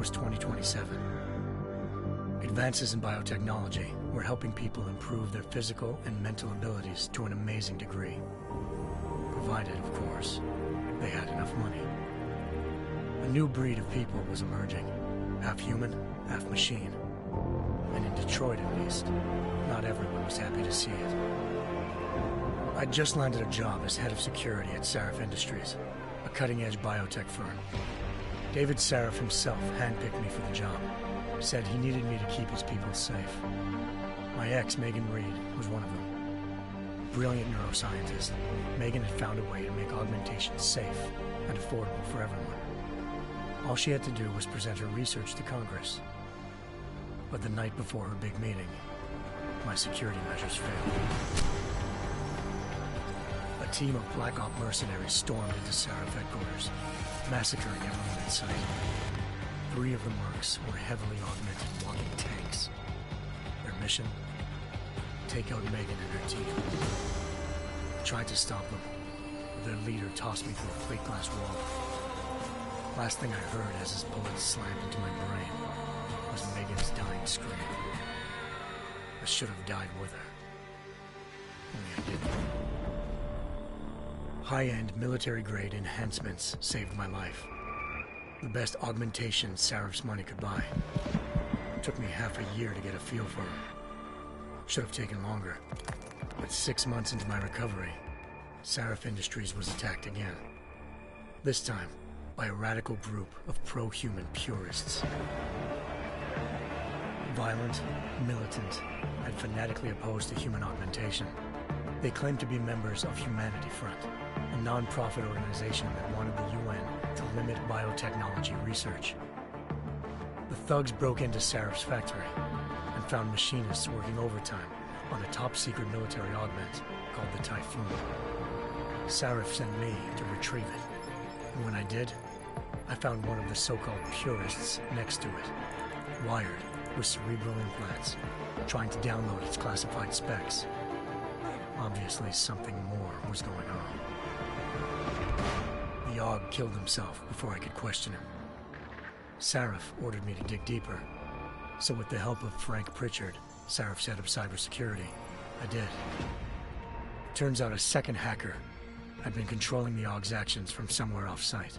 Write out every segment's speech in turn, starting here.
was 2027. Advances in biotechnology were helping people improve their physical and mental abilities to an amazing degree. Provided, of course, they had enough money. A new breed of people was emerging, half human, half machine. And in Detroit, at least, not everyone was happy to see it. I'd just landed a job as head of security at Sarif Industries, a cutting-edge biotech firm. David Sarif himself handpicked me for the job, said he needed me to keep his people safe. My ex, Megan Reed, was one of them. Brilliant neuroscientist, Megan had found a way to make augmentation safe and affordable for everyone. All she had to do was present her research to Congress. But the night before her big meeting, my security measures failed. A team of Black Op mercenaries stormed into Sarif headquarters, massacring everyone in sight. 3 of the mercs were heavily augmented walking tanks. Their mission? Take out Megan and her team. I tried to stop them, but their leader tossed me through a plate glass wall. Last thing I heard as his bullets slammed into my brain was Megan's dying scream. I should have died with her. Only I didn't. High-end military-grade enhancements saved my life. The best augmentation Sarif's money could buy. It took me half a year to get a feel for them. Should have taken longer. But 6 months into my recovery, Sarif Industries was attacked again. This time, by a radical group of pro-human purists. Violent, militant, and fanatically opposed to human augmentation. They claimed to be members of Humanity Front, a non-profit organization that wanted the UN to limit biotechnology research. The thugs broke into Sarif's factory and found machinists working overtime on a top-secret military augment called the Typhoon. Sarif sent me to retrieve it, and when I did, I found one of the so-called purists next to it, wired with cerebral implants, trying to download its classified specs. Obviously, something more was going on. The Aug killed himself before I could question him. Sarif ordered me to dig deeper, so with the help of Frank Pritchard, Sarif's head of cybersecurity, I did. Turns out a second hacker had been controlling the Aug's actions from somewhere off-site.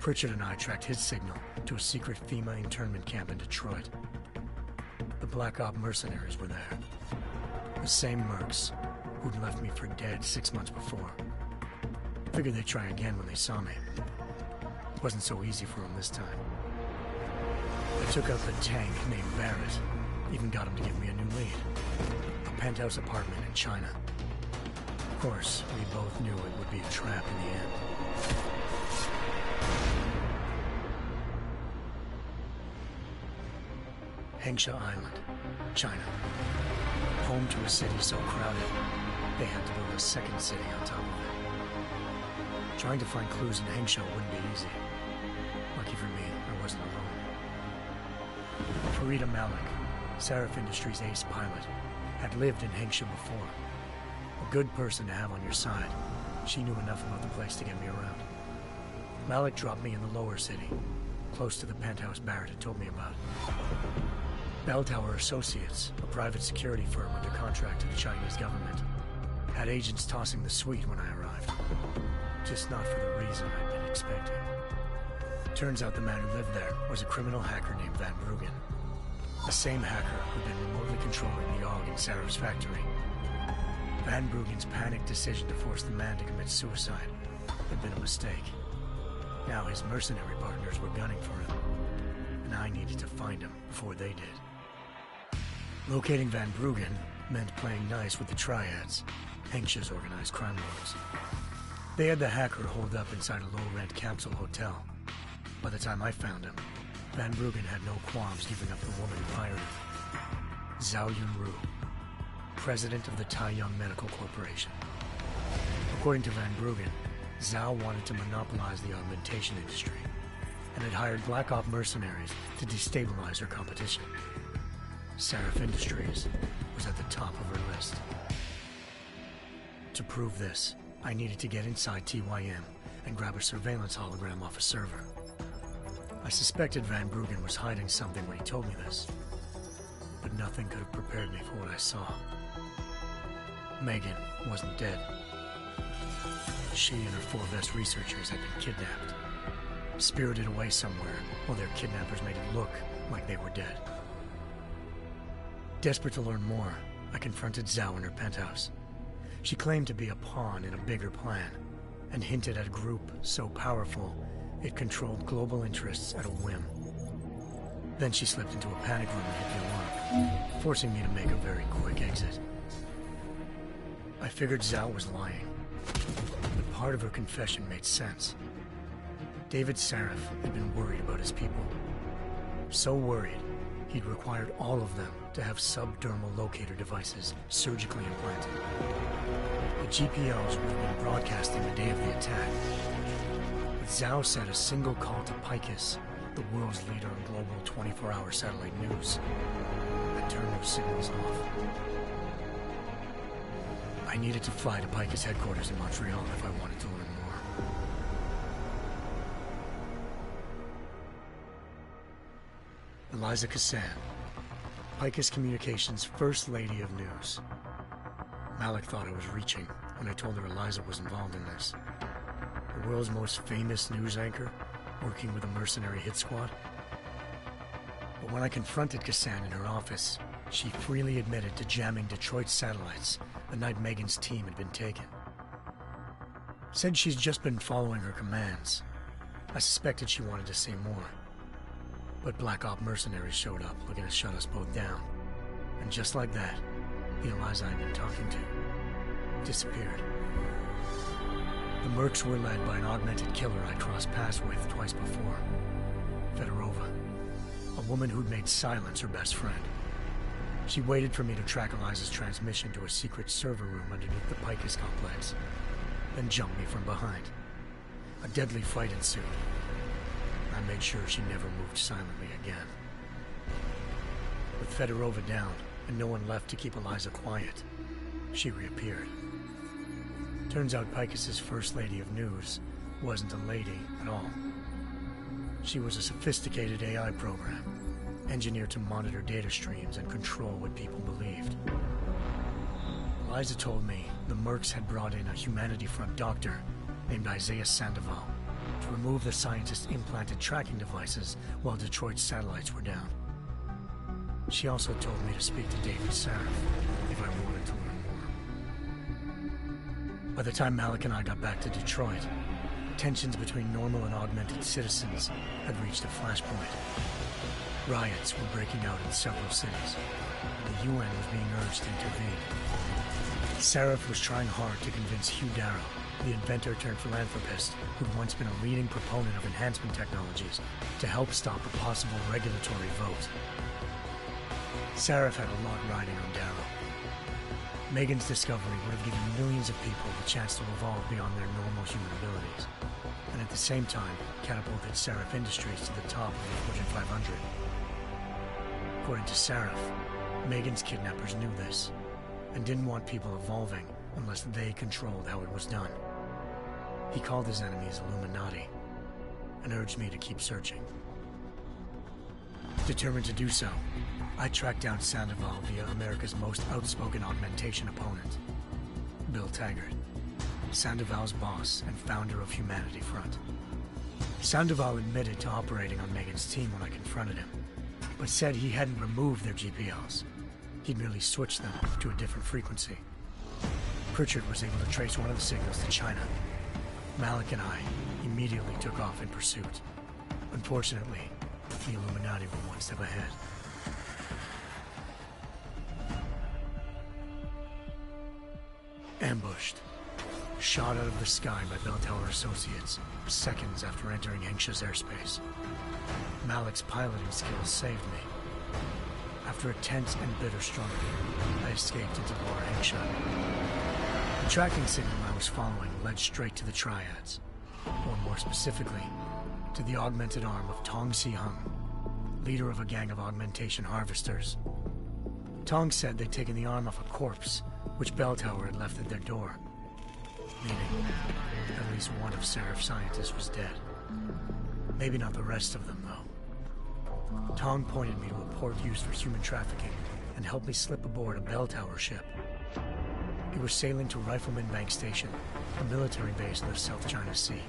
Pritchard and I tracked his signal to a secret FEMA internment camp in Detroit. The Black Op mercenaries were there. The same mercs who'd left me for dead 6 months before. Figured they'd try again when they saw me. It wasn't so easy for them this time. I took out the tank named Barrett, even got him to give me a new lead. A penthouse apartment in China. Of course, we both knew it would be a trap in the end. Hengsha Island, China. Home to a city so crowded, they had to build a second city on top of it. Trying to find clues in Hengsha wouldn't be easy. Lucky for me, I wasn't alone. Farida Malik, Sarif Industries' ace pilot, had lived in Hengsha before. A good person to have on your side. She knew enough about the place to get me around. Malik dropped me in the lower city, close to the penthouse Barrett had told me about. Bell Tower Associates, a private security firm under contract to the Chinese government, had agents tossing the suite when I arrived. Just not for the reason I'd been expecting. Turns out the man who lived there was a criminal hacker named Van Bruggen. The same hacker who'd been remotely controlling the Aug in Sarif's factory. Van Bruggen's panicked decision to force the man to commit suicide had been a mistake. Now his mercenary partners were gunning for him, and I needed to find him before they did. Locating Van Bruggen meant playing nice with the Triads, Hengsha's organized crime lords. They had the hacker holed up inside a low-rent capsule hotel. By the time I found him, Van Bruggen had no qualms giving up the woman who hired him. Zhao Yunru, president of the Taiyang Medical Corporation. According to Van Bruggen, Zhao wanted to monopolize the augmentation industry and had hired Black Op mercenaries to destabilize her competition. Sarif Industries was at the top of her list. To prove this, I needed to get inside TYM and grab a surveillance hologram off a server. I suspected Van Bruggen was hiding something when he told me this, but nothing could have prepared me for what I saw. Megan wasn't dead. She and her 4 Vest researchers had been kidnapped, spirited away somewhere while their kidnappers made it look like they were dead. Desperate to learn more, I confronted Zhao in her penthouse. She claimed to be a pawn in a bigger plan, and hinted at a group so powerful it controlled global interests at a whim. Then she slipped into a panic room and hit the alarm, forcing me to make a very quick exit. I figured Zhao was lying, but part of her confession made sense. David Sarif had been worried about his people. So worried, he'd required all of them to have subdermal locator devices surgically implanted. The GPOs would have been broadcasting the day of the attack. But Zhao said a single call to Picus, the world's leader in global 24-hour satellite news, had turned those signals off. I needed to fly to Picus headquarters in Montreal if I wanted to learn more. Eliza Cassan, Picus Communications' First Lady of News. Malik thought I was reaching when I told her Eliza was involved in this. The world's most famous news anchor, working with a mercenary hit squad. But when I confronted Cassan in her office, she freely admitted to jamming Detroit's satellites the night Megan's team had been taken. Said she's just been following her commands. I suspected she wanted to say more. But Black Op mercenaries showed up looking to shut us both down. And just like that, the Eliza I'd been talking to disappeared. The Mercs were led by an augmented killer I'd crossed paths with twice before. Fedorova, a woman who'd made silence her best friend. She waited for me to track Eliza's transmission to a secret server room underneath the Picus complex, then jumped me from behind. A deadly fight ensued. I made sure she never moved silently again. With Fedorova down, and no one left to keep Eliza quiet, she reappeared. Turns out Picus's First Lady of News wasn't a lady at all. She was a sophisticated AI program, engineered to monitor data streams and control what people believed. Eliza told me the Mercs had brought in a Humanity Front doctor named Isaiah Sandoval to remove the scientist's implanted tracking devices while Detroit's satellites were down. She also told me to speak to David Sarif if I wanted to learn more. By the time Malik and I got back to Detroit, tensions between normal and augmented citizens had reached a flashpoint. Riots were breaking out in several cities, and the UN was being urged to intervene. Sarif was trying hard to convince Hugh Darrow, the inventor turned philanthropist who'd once been a leading proponent of enhancement technologies, to help stop a possible regulatory vote. Sarif had a lot riding on Darrow. Megan's discovery would have given millions of people the chance to evolve beyond their normal human abilities, and at the same time catapulted Sarif Industries to the top of the Fortune 500. According to Sarif, Megan's kidnappers knew this, and didn't want people evolving unless they controlled how it was done. He called his enemies Illuminati, and urged me to keep searching. Determined to do so, I tracked down Sandoval via America's most outspoken augmentation opponent, Bill Taggart, Sandoval's boss and founder of Humanity Front. Sandoval admitted to operating on Megan's team when I confronted him, but said he hadn't removed their GPLs. He'd merely switched them to a different frequency. Pritchard was able to trace one of the signals to China. Malik and I immediately took off in pursuit. Unfortunately, the Illuminati were one step ahead. Ambushed. Shot out of the sky by Bell Tower Associates, seconds after entering Hengsha's airspace. Malik's piloting skills saved me. After a tense and bitter struggle, I escaped into Lower Hengsha. The tracking signal I was following led straight to the Triads, or more specifically, to the augmented arm of Tong Si-hung, leader of a gang of augmentation harvesters. Tong said they'd taken the arm off a corpse, which Bell Tower had left at their door, meaning at least one of Sarif's scientists was dead. Maybe not the rest of them, though. Tong pointed me to a port used for human trafficking and helped me slip aboard a bell tower ship. It was sailing to Rifleman Bank Station, a military base in the South China Sea.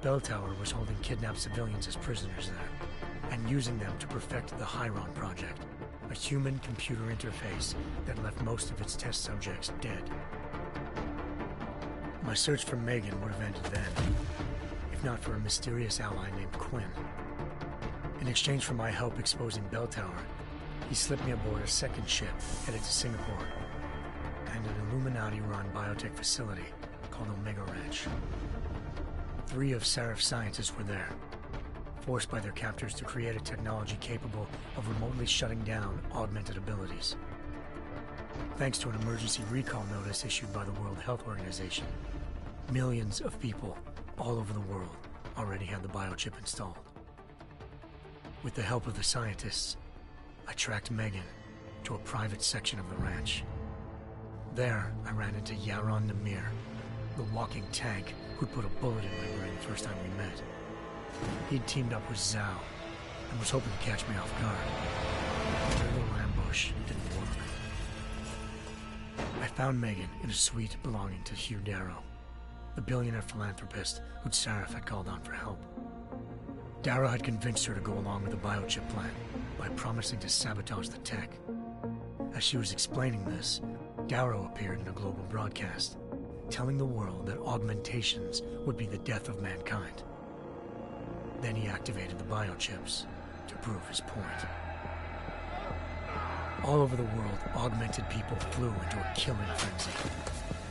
Bell Tower was holding kidnapped civilians as prisoners there, and using them to perfect the Chiron Project, a human-computer interface that left most of its test subjects dead. My search for Megan would have ended then, if not for a mysterious ally named Quinn. In exchange for my help exposing Bell Tower, he slipped me aboard a second ship headed to Singapore and an Illuminati-run biotech facility called Omega Ranch. 3 of Serif's scientists were there, forced by their captors to create a technology capable of remotely shutting down augmented abilities. Thanks to an emergency recall notice issued by the World Health Organization, millions of people all over the world already had the biochip installed. With the help of the scientists, I tracked Megan to a private section of the ranch. There, I ran into Yaron Namir, the walking tank who'd put a bullet in my brain the first time we met. He'd teamed up with Zhao and was hoping to catch me off guard. But their little ambush didn't work. I found Megan in a suite belonging to Hugh Darrow, the billionaire philanthropist who'd Sarif had called on for help. Darrow had convinced her to go along with the biochip plan by promising to sabotage the tech. As she was explaining this, Darrow appeared in a global broadcast, telling the world that augmentations would be the death of mankind. Then he activated the biochips to prove his point. All over the world, augmented people flew into a killing frenzy.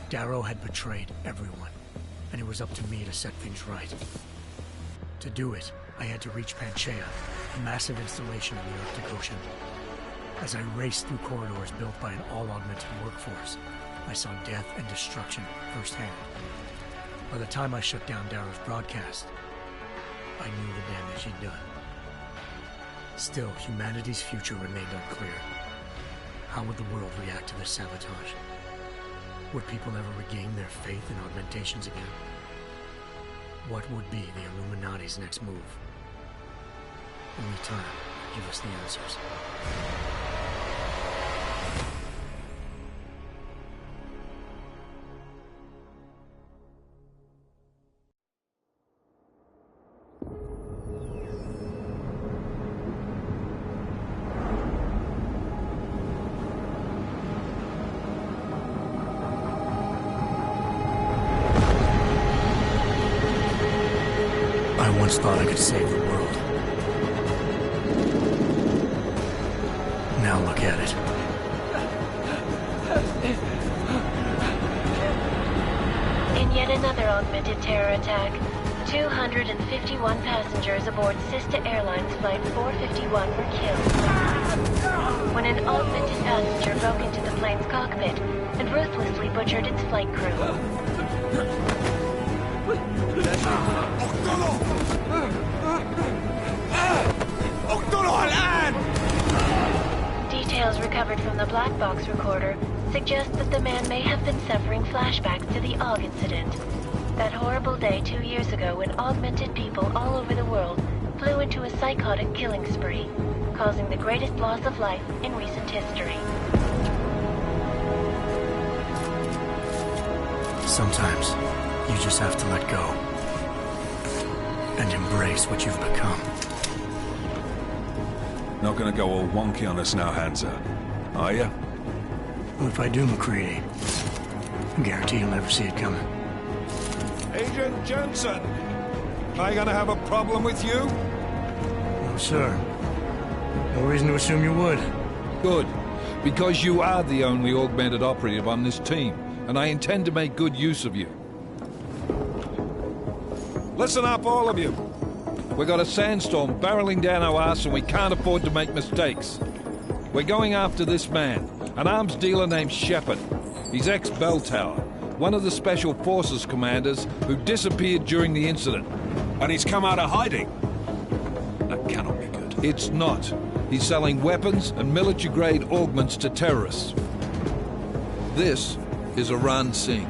Darrow had betrayed everyone, and it was up to me to set things right. To do it, I had to reach Panchaea, a massive installation in the Arctic Ocean. As I raced through corridors built by an all-augmented workforce, I saw death and destruction firsthand. By the time I shut down Darrow's broadcast, I knew the damage he'd done. Still, humanity's future remained unclear. How would the world react to this sabotage? Would people ever regain their faith in augmentations again? What would be the Illuminati's next move? Only time will give us the answers. I once thought I could save the world. Now look at it. In yet another augmented terror attack, 251 passengers aboard Sister Airlines Flight 451 were killed when an augmented passenger broke into the plane's cockpit and ruthlessly butchered its flight crew. Details recovered from the black box recorder suggest that the man may have been suffering flashbacks to the AUG incident. That horrible day 2 years ago when augmented people all over the world flew into a psychotic killing spree, causing the greatest loss of life in recent history. Sometimes, you just have to let go and embrace what you've become. Not gonna go all wonky on us now, Hansa, are ya? Well, if I do, McCready, I guarantee you'll never see it coming. Agent Jensen! Am I gonna have a problem with you? No, sir. No reason to assume you would. Good, because you are the only augmented operative on this team, and I intend to make good use of you. Listen up, all of you. We got a sandstorm barreling down our arse and we can't afford to make mistakes. We're going after this man, an arms dealer named Shepard. He's ex-Bell Tower, one of the Special Forces commanders who disappeared during the incident. And he's come out of hiding. That cannot be good. It's not. He's selling weapons and military-grade augments to terrorists. This is Aran Singh,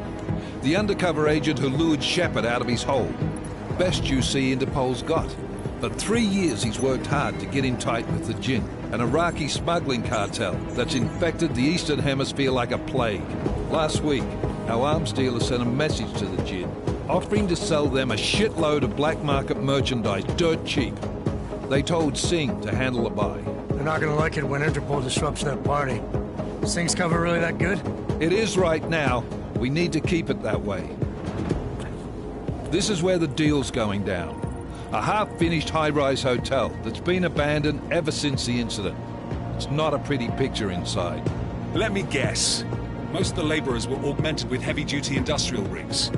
the undercover agent who lured Shepard out of his hole. Best you see Interpol's got. For 3 years he's worked hard to get in tight with the Jinn, an Iraqi smuggling cartel that's infected the Eastern Hemisphere like a plague. Last week, our arms dealer sent a message to the Jinn, offering to sell them a shitload of black market merchandise dirt cheap. They told Singh to handle the buy. They're not gonna like it when Interpol disrupts that party. Singh's cover really that good? It is right now. We need to keep it that way. This is where the deal's going down. A half-finished high-rise hotel that's been abandoned ever since the incident. It's not a pretty picture inside. Let me guess. Most of the laborers were augmented with heavy-duty industrial rigs.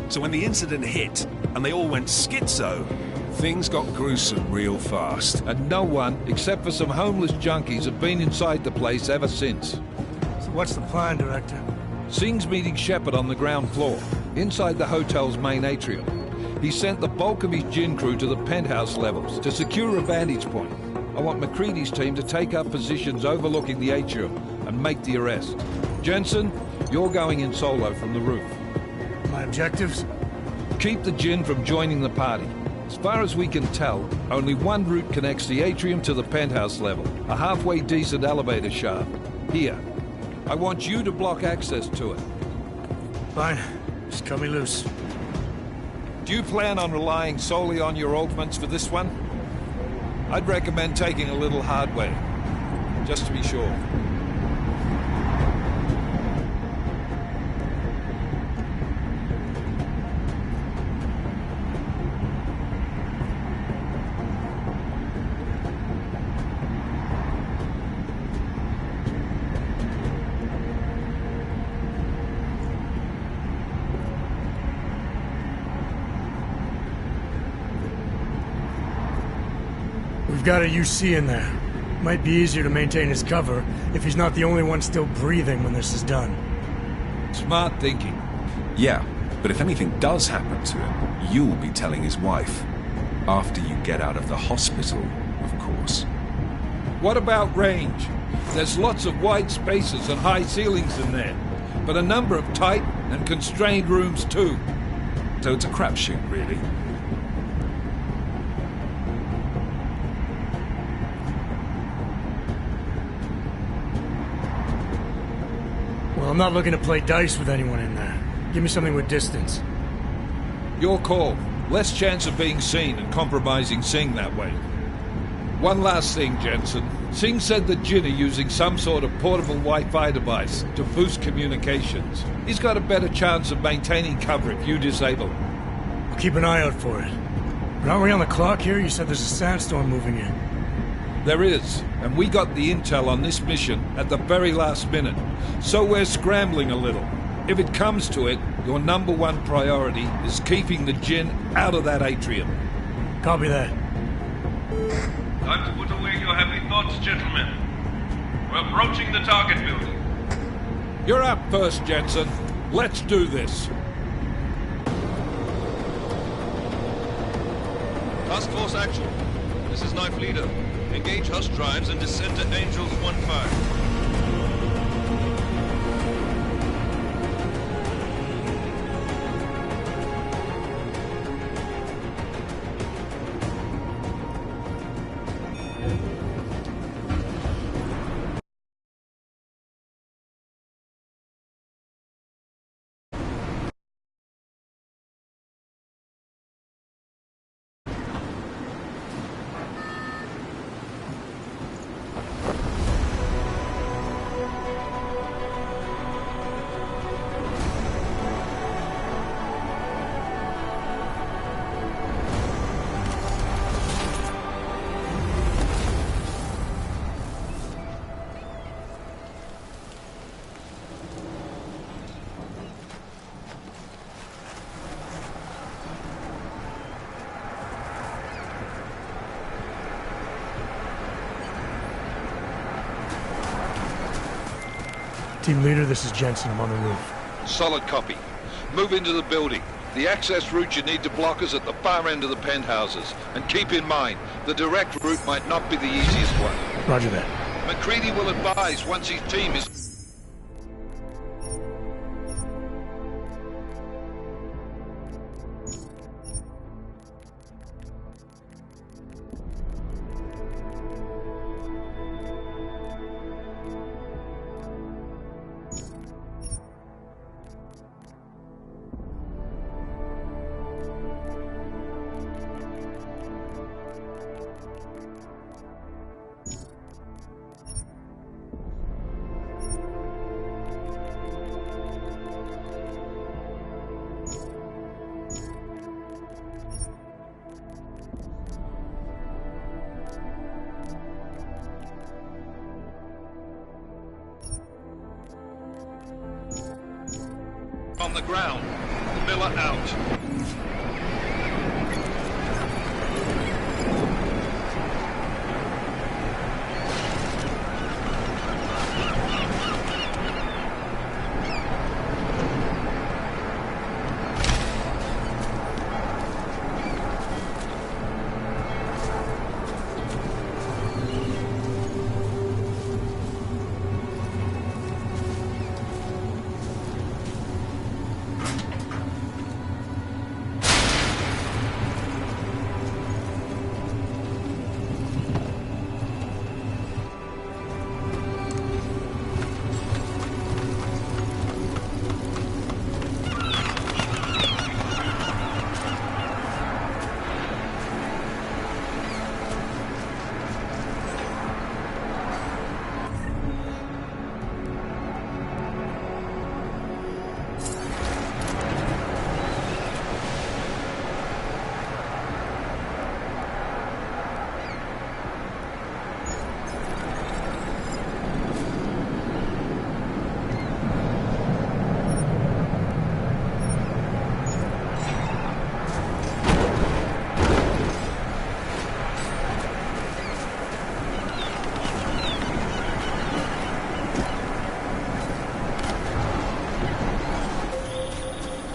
So when the incident hit, and they all went schizo, things got gruesome real fast. And no one, except for some homeless junkies, have been inside the place ever since. So what's the plan, Director? Singh's meeting Shepard on the ground floor, inside the hotel's main atrium. He sent the bulk of his Jinn crew to the penthouse levels to secure a vantage point. I want McCready's team to take up positions overlooking the atrium and make the arrest. Jensen, you're going in solo from the roof. My objectives? Keep the Jinn from joining the party. As far as we can tell, only one route connects the atrium to the penthouse level, a halfway decent elevator shaft. Here. I want you to block access to it. Fine. Just cut me loose. Do you plan on relying solely on your augments for this one? I'd recommend taking a little hardware, just to be sure. We've got a UC in there. Might be easier to maintain his cover if he's not the only one still breathing when this is done. Smart thinking. Yeah, but if anything does happen to him, you'll be telling his wife. After you get out of the hospital, of course. What about range? There's lots of wide spaces and high ceilings in there, but a number of tight and constrained rooms too. So it's a crapshoot, really. Well, I'm not looking to play dice with anyone in there. Give me something with distance. Your call. Less chance of being seen and compromising Singh that way. One last thing, Jensen. Singh said the Jinn are using some sort of portable Wi-Fi device to boost communications. He's got a better chance of maintaining cover if you disable it. I'll keep an eye out for it. But aren't we on the clock here? You said there's a sandstorm moving in. There is, and we got the intel on this mission at the very last minute, so we're scrambling a little. If it comes to it, your number one priority is keeping the Jinn out of that atrium. Copy that. Time to put away your heavy thoughts, gentlemen. We're approaching the target building. You're up first, Jensen. Let's do this. Task Force Action. This is Knife Leader. Engage Hush drives and descend to Angels 1-5. Team leader, this is Jensen. I'm on the roof. Solid copy. Move into the building. The access route you need to block is at the far end of the penthouses. And keep in mind, the direct route might not be the easiest one. Roger that. McCready will advise once his team is... On the ground. Miller out.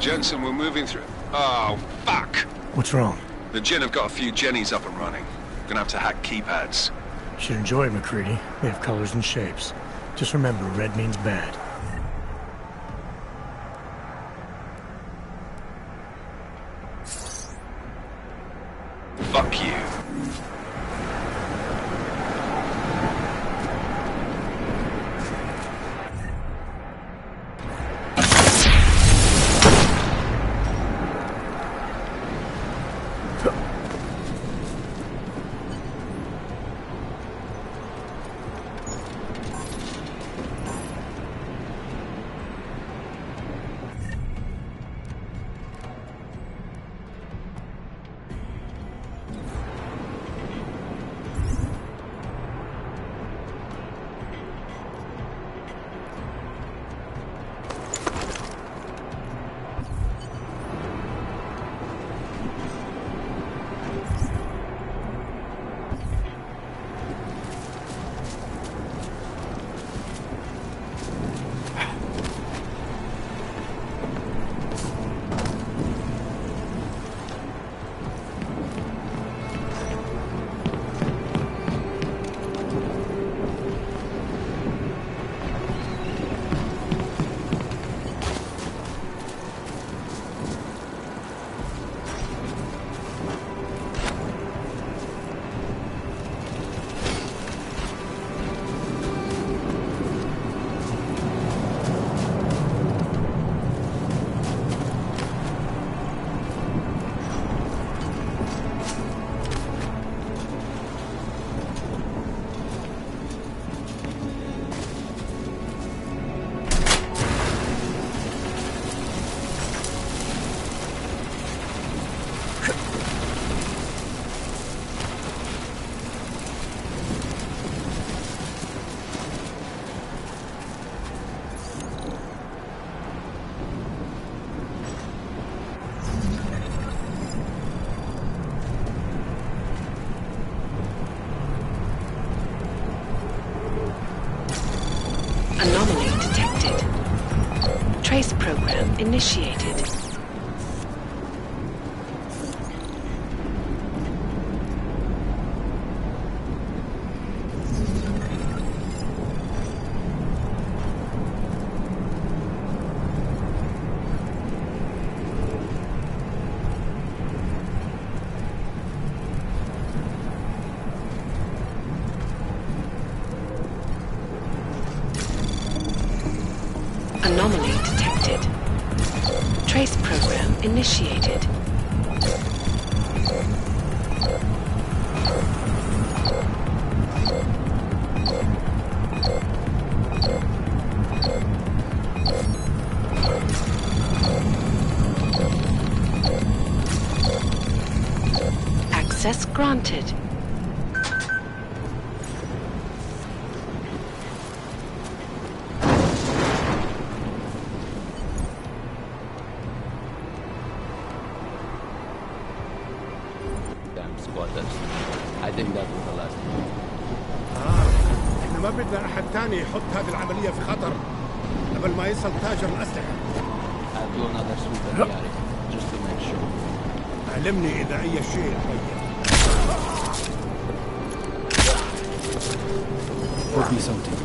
Jensen, we're moving through... Oh, fuck! What's wrong? The Jinn have got a few Jennies up and running. Gonna have to hack keypads. Should enjoy it, McCready. They have colors and shapes. Just remember, red means bad. Fuck you. Anomaly detected. Trace program initiated. Anomaly detected. Trace program initiated. Access granted. headquarters. I think that was the last one. احنا ما بدنا احد تاني يحط هذه العملية في خطر قبل ما يصل تاجر الأسلحة. I'll do another sweep of the area, just to make sure. علمني إذا أي شيء تغير. Put me something.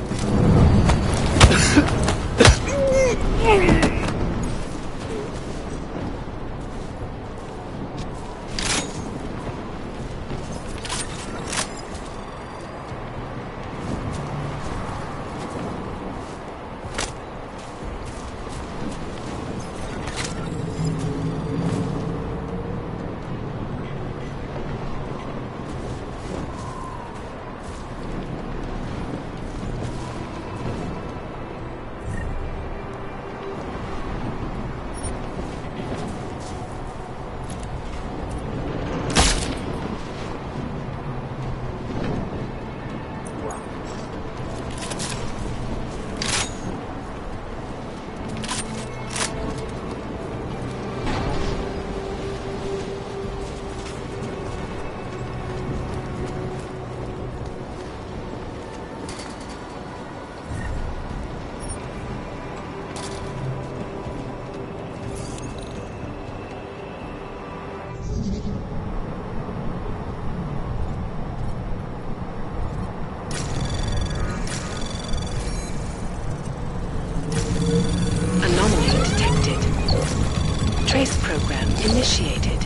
Trace program initiated.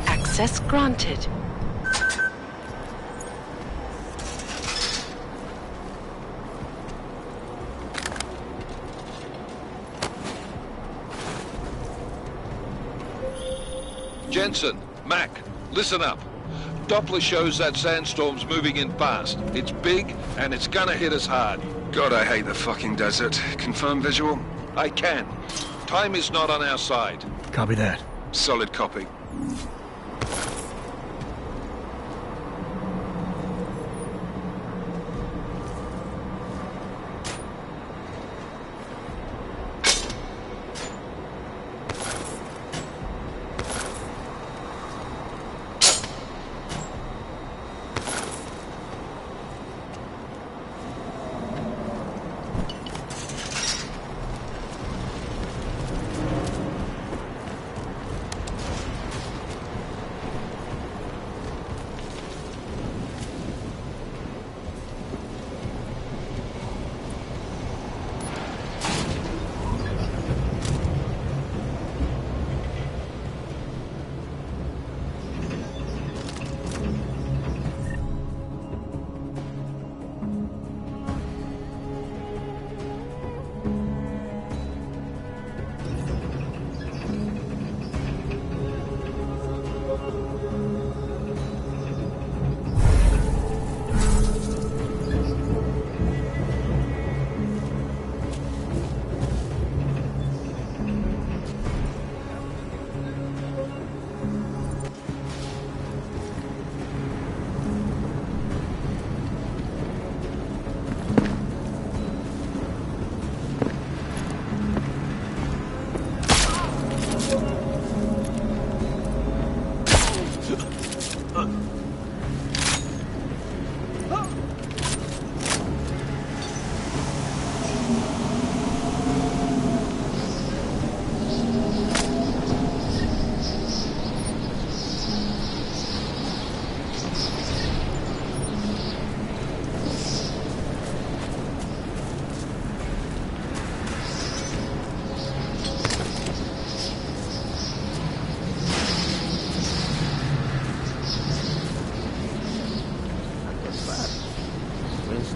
Access granted. Jensen, Mac, listen up. Doppler shows that sandstorm's moving in fast. It's big, and it's gonna hit us hard. God, I hate the fucking desert. Confirm visual? I can. Time is not on our side. Copy that. Solid copy.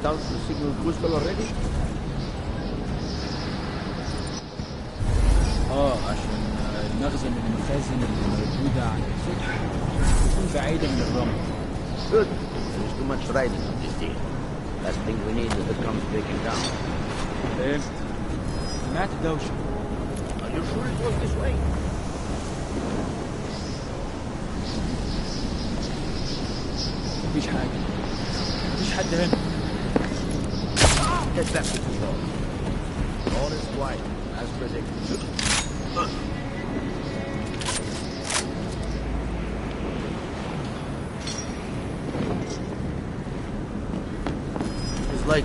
Down to the signal booster already? عشان المخزن من المخازن اللي موجودة على السطح تكون بعيدة من الرمل. Good. There's too much riding on this deal. Last thing we need is it comes breaking down. فهمت. سمعت دوشة. Are you sure it was this way? مفيش حاجة. مفيش حد هنا. Get back to control. All is quiet, as predicted. It's like...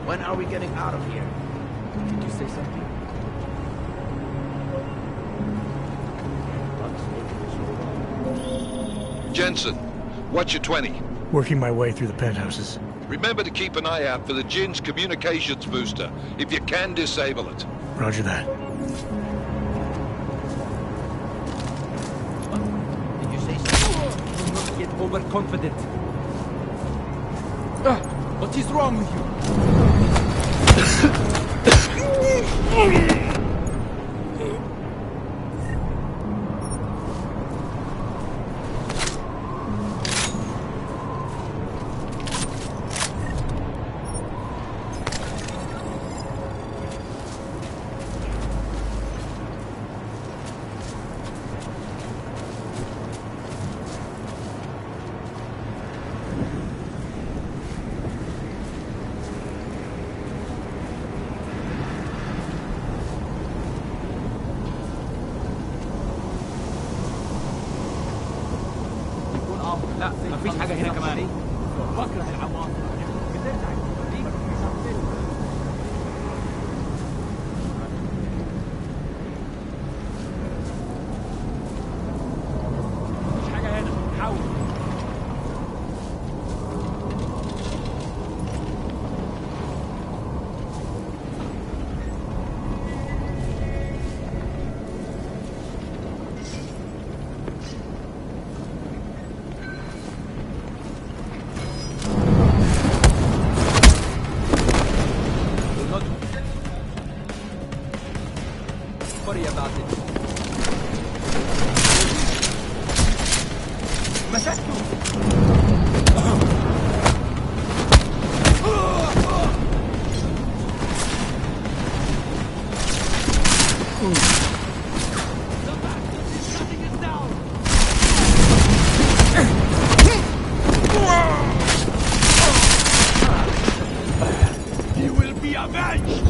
When are we getting out of here? Did you say something? Jensen, what's your 20? Working my way through the penthouses. Remember to keep an eye out for the Jin's communications booster. If you can, disable it. Roger that. Did you say something? Do not get overconfident. What is wrong with you? لا مفيش حاجة هنا كمان. بكره العواصف. بترجع توريك مفيش حاجة هنا. حاول. Worry about it. مسكته. You will be avenged.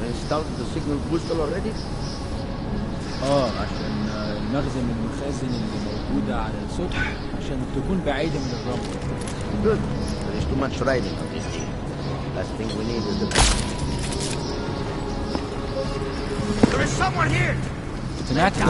Installed the signal booster already? عشان نخزن المخازن اللي موجودة على السطح عشان تكون بعيدة من الرمل. Good. There is too much riding on this thing. Last thing we need is the... There is someone here! It's an active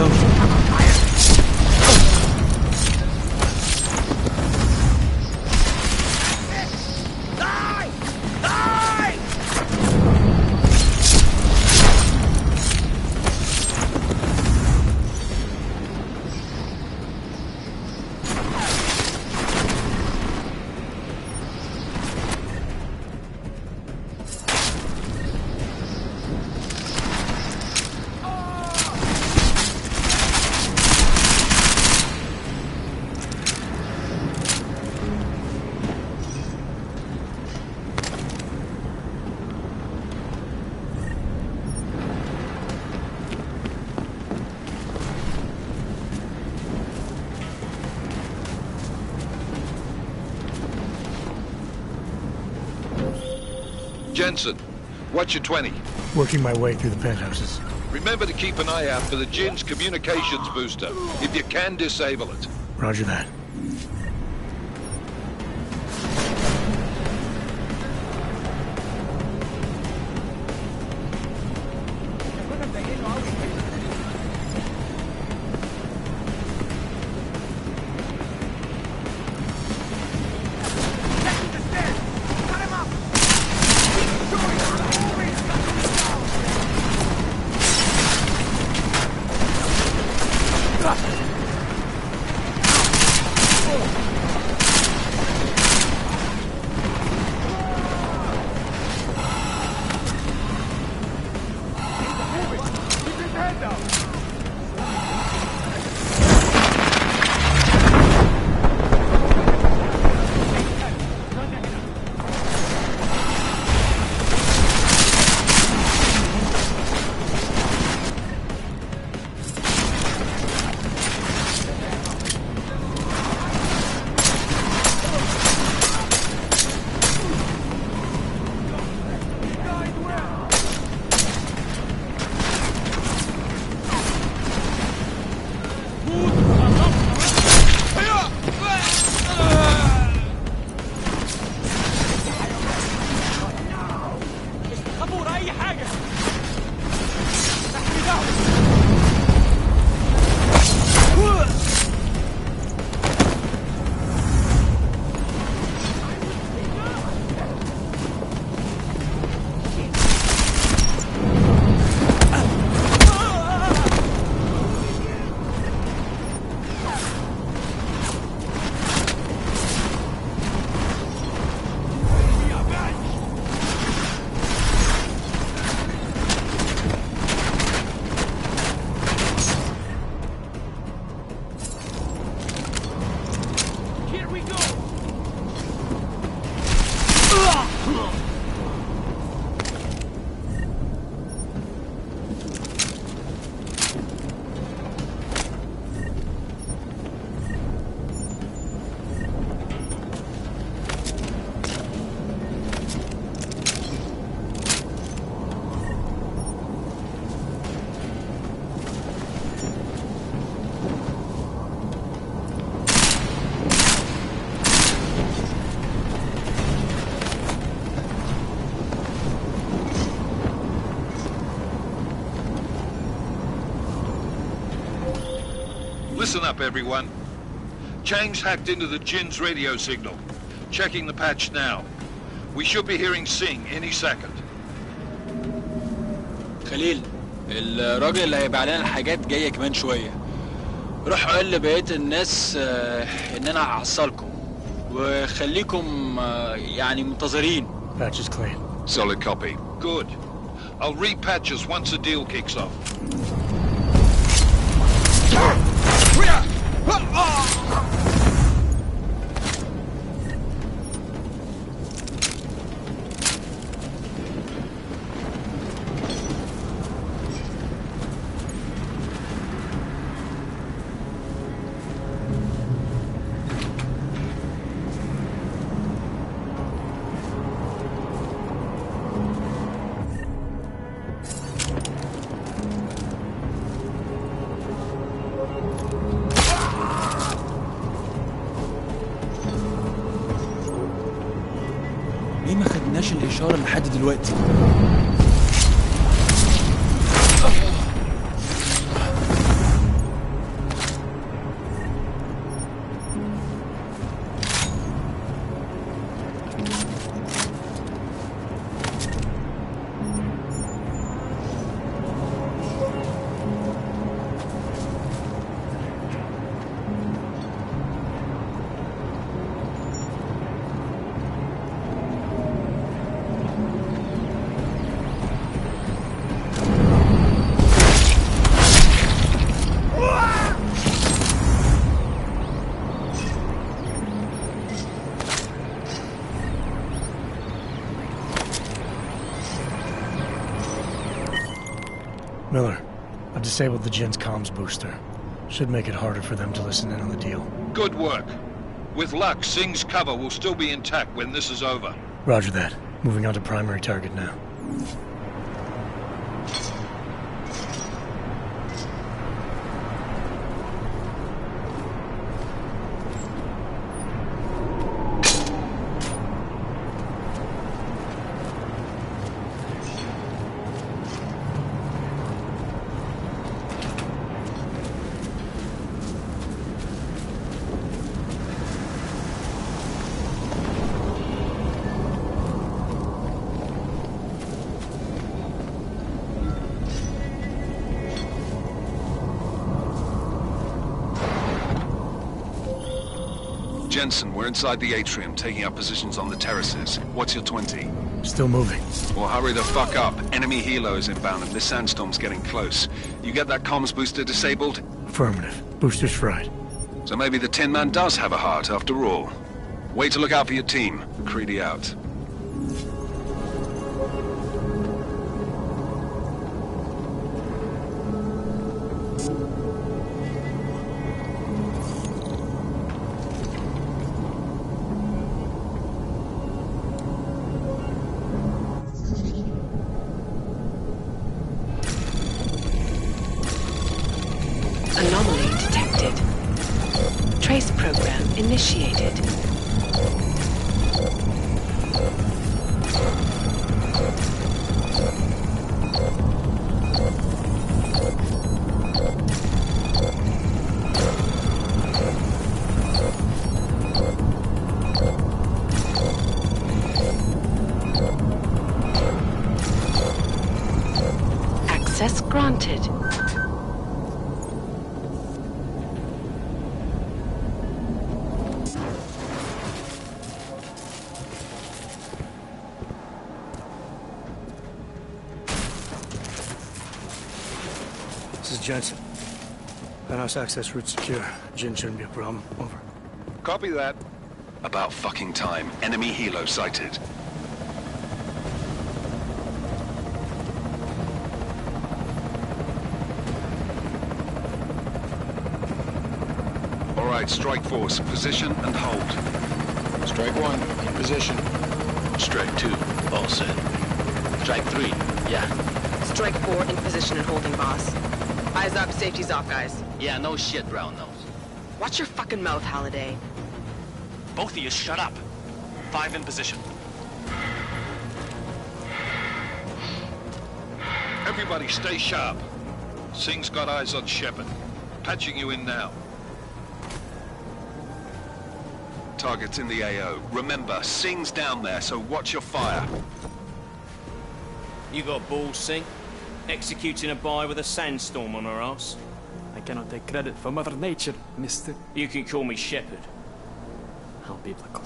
Jensen, what's your 20? Working my way through the penthouses. Remember to keep an eye out for the Jin's communications booster. If you can, disable it. Roger that. Listen up, everyone. Chang's hacked into the Jin's radio signal. Checking the patch now. We should be hearing Singh any second. خليل، الراجل اللي هيبيع لنا الحاجات جاية كمان شوية. روح قول لبقية الناس إن أنا هعصلكم وخليكم يعني منتظرين. Patch is clean. Solid copy. Good. I'll repatch us once the deal kicks off. ليه ما خدناش الإشارة لحد دلوقتي؟ Miller, I've disabled the Jin's comms booster. Should make it harder for them to listen in on the deal. Good work. With luck, Singh's cover will still be intact when this is over. Roger that. Moving on to primary target now. Jensen, we're inside the atrium, taking up positions on the terraces. What's your 20? Still moving. Well, hurry the fuck up. Enemy helo is inbound and this sandstorm's getting close. You get that comms booster disabled? Affirmative. Booster's fried. So maybe the Tin Man does have a heart after all. Way to look out for your team. Creedy out. Anomaly detected. Trace program initiated. Access granted. This is Jensen. Penthouse access route secure. Jin shouldn't be a problem. Over. Copy that. About fucking time. Enemy helo sighted. right, strike force. Position and hold. Strike 1, in position. Strike 2, all set. Strike 3, yeah. Strike 4, in position and holding, boss. Eyes up, safety's off, guys. Yeah, no shit, brown nose. Watch your fucking mouth, Halliday. Both of you shut up. 5 in position. Everybody stay sharp. Singh's got eyes on Shepard. Patching you in now. Target's in the AO. Remember, Singh's down there, so watch your fire. You got balls, Singh? Executing a buy with a sandstorm on her ass? I cannot take credit for Mother Nature, mister. You can call me Shepard. How biblical.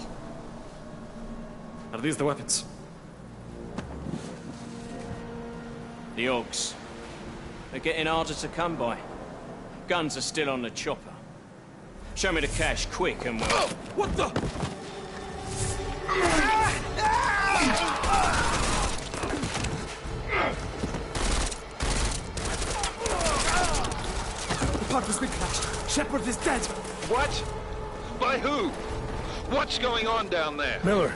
Are these the weapons? The Ogs. They're getting harder to come by. Guns are still on the chopper. Show me the cash, quick, and we'll... Oh, what the? The park has been crashed. Shepard is dead. What? By who? What's going on down there? Miller,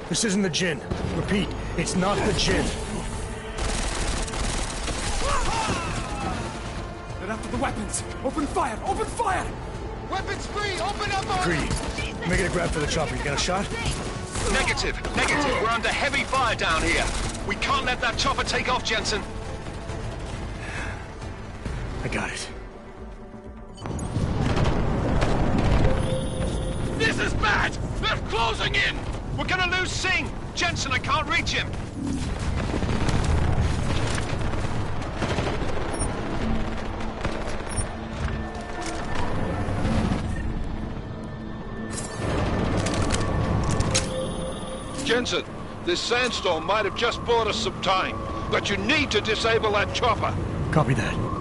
this isn't the Jinn. Repeat, it's not the Jinn. They're after the weapons. Open fire! Open fire! Weapons free! Open up on... Greedy, making a grab for the chopper. You got a shot? Negative. We're under heavy fire down here. We can't let that chopper take off, Jensen. I got it. This is bad! They're closing in! We're gonna lose Singh! Jensen, I can't reach him! Jensen, this sandstorm might have just bought us some time, but you need to disable that chopper. Copy that.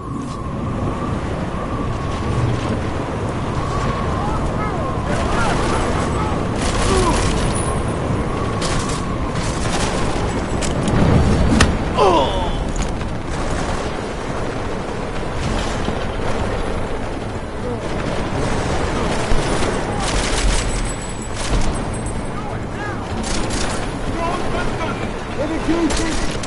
Execution!